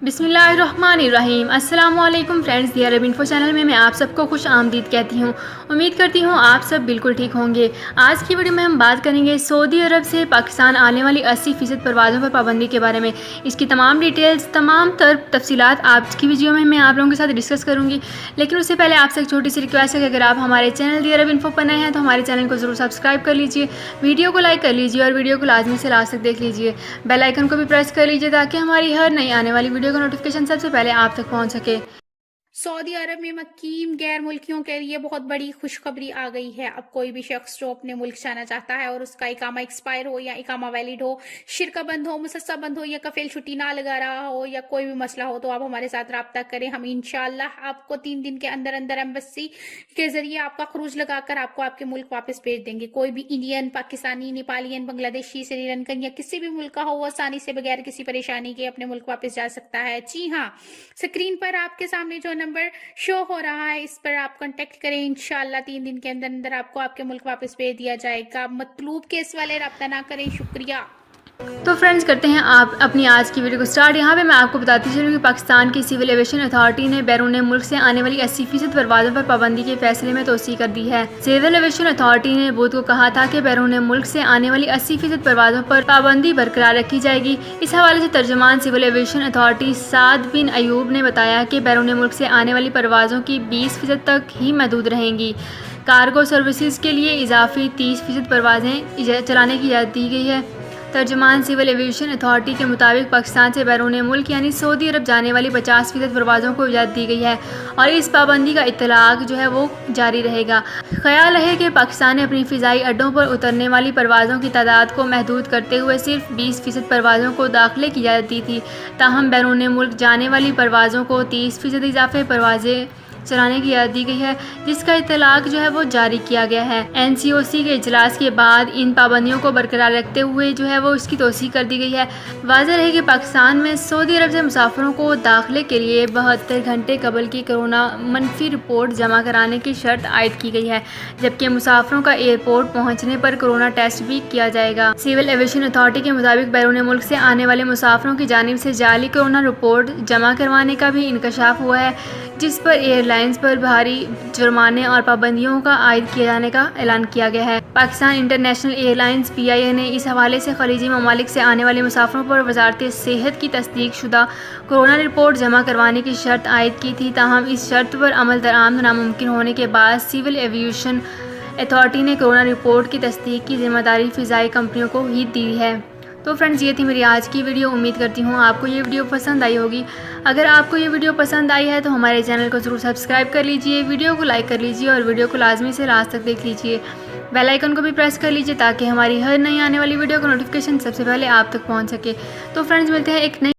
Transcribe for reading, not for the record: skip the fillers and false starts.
बिस्मिल्लाहिर्रहमानिर्रहीम। अस्सलाम वालेकुम फ्रेंड्स, दी अरब इन्फो चैनल में मैं आप सबको खुश आमदीद कहती हूँ। उम्मीद करती हूँ आप सब बिल्कुल ठीक होंगे। आज की वीडियो में हम बात करेंगे सऊदी अरब से पाकिस्तान आने वाली 80% परवाज़ों पर पाबंदी के बारे में। इसकी तमाम डिटेल्स, तमाम तफसीलात आज की वीडियो में मैं आप लोगों के साथ डिस्कस करूँगी। लेकिन उससे पहले आपसे एक छोटी सी रिक्वेस्ट है कि अगर आप हमारे चैनल दी अरब इन्फो पर नए हैं तो हमारे चैनल को ज़रूर सब्सक्राइब कर लीजिए, वीडियो को लाइक कर लीजिए और वीडियो को लाजमी से लास्ट तक देख लीजिए। बेल आइकन को भी प्रेस कर लीजिए ताकि हमारी हर नई आने वाली वीडियो का नोटिफिकेशन सबसे पहले आप तक पहुंच सके। सऊदी अरब में मुकीम गैर मुल्कियों के लिए बहुत बड़ी खुशखबरी आ गई है। अब कोई भी शख्स जो अपने मुल्क जाना चाहता है और उसका इकामा एक्सपायर हो या इकामा वैलिड हो, शिरका बंद हो, मुसस्सा बंद हो या कफील छुट्टी ना लगा रहा हो या कोई भी मसला हो, तो आप हमारे साथ रब्ता करें। हम इंशाल्लाह आपको 3 दिन के अंदर अंदर एम्बेसी के जरिए आपका खरूज लगाकर आपको आपके मुल्क वापस भेज देंगे। कोई भी इंडियन, पाकिस्तानी, नेपालियन, बांग्लादेशी, श्रीलंकन या किसी भी मुल्क का हो, वो आसानी से बगैर किसी परेशानी के अपने मुल्क वापस जा सकता है। जी हाँ, स्क्रीन पर आपके सामने जो नंबर शो हो रहा है इस पर आप कांटेक्ट करें। इंशाल्लाह 3 दिन के अंदर अंदर आपको आपके मुल्क वापस भेज दिया जाएगा। मतलूब केस वाले रब्ता ना करें। शुक्रिया। तो फ्रेंड्स, करते हैं आप अपनी आज की वीडियो को स्टार्ट। यहाँ पे मैं आपको बताती चलूँ कि पाकिस्तान की सिविल एविएशन अथॉरिटी ने बैरून मुल्क से आने वाली 80% परवाज़ों पर पाबंदी के फैसले में तोसी कर दी है। सिविल एविएशन अथॉरिटी ने बुध को कहा था कि बैरून मुल्क से आने वाली 80% परवाज़ों पर पाबंदी बरकरार रखी जाएगी। इस हवाले से तर्जुमान सिविल एविएशन अथॉरिटी साद बिन अयूब ने बताया कि बैरून मुल्क से आने वाली परवाज़ों की 20% तक ही महदूद रहेंगी। कार्गो सर्विसेज के लिए इजाफी 30% परवाज़ें चलाने की इजाज़त दी गई है। तर्जुमान सिविल एविएशन अथॉरिटी के मुताबिक पाकिस्तान से बैरून मुल्क यानी सऊदी अरब जाने वाली 50% परवाज़ों को इजाज़त दी गई है और इस पाबंदी का इत्तलाक जो है वो जारी रहेगा। ख्याल है कि पाकिस्तान ने अपनी फ़िज़ाई अड्डों पर उतरने वाली परवाज़ों की तादाद को महदूद करते हुए सिर्फ 20% परवाज़ों को दाखिले की इजाज़त दी थी। ताहम बैरून मुल्क जाने वाली परवाज़ों को 30% इजाफे परवाज़ें चलाने की इजाज़त दी गई है, जिसका इत्तलाक जो है वो जारी किया गया है। NCOC के इजलास के बाद इन पाबंदियों को बरकरार रखते हुए जो है वो इसकी तोसी कर दी गई है। वाज़ेह है कि पाकिस्तान में सऊदी अरब से मुसाफिरों को दाखिले के लिए 72 घंटे कबल की कोरोना मनफी रिपोर्ट जमा कराने की शर्त आयद की गई है, जबकि मुसाफिरों का एयरपोर्ट पहुँचने पर कोरोना टेस्ट भी किया जाएगा। सिविल एविएशन अथॉरिटी के मुताबिक बैरून मुल्क से आने वाले मुसाफिरों की जानिब से जाली कोरोना रिपोर्ट जमा करवाने का भी इंकशाफ हुआ है, जिस पर एयरलाइंस पर भारी जुर्माने और पाबंदियों का आयद किए जाने का ऐलान किया गया है। पाकिस्तान इंटरनेशनल एयरलाइंस PIA ने इस हवाले से खलीजी ममालिक से आने वाले मुसाफिरों पर वजारत सेहत की तस्दीक शुदा कोरोना रिपोर्ट जमा करवाने की शर्त आयद की थी। ताहम इस शर्त पर अमल दरामद नामुमकिन होने के बाद सिविल एविएशन अथॉरिटी ने कोरोना रिपोर्ट की तस्दीक की जिम्मेदारी फ़िज़ाई कंपनियों को ही दी है। तो फ्रेंड्स, ये थी मेरी आज की वीडियो। उम्मीद करती हूँ आपको ये वीडियो पसंद आई होगी। अगर आपको ये वीडियो पसंद आई है तो हमारे चैनल को ज़रूर सब्सक्राइब कर लीजिए, वीडियो को लाइक कर लीजिए और वीडियो को लाजमी से लास्ट तक देख लीजिए। बेल आइकन को भी प्रेस कर लीजिए ताकि हमारी हर नई आने वाली वीडियो का नोटिफिकेशन सबसे पहले आप तक पहुँच सके। तो फ्रेंड्स, मिलते हैं एक नई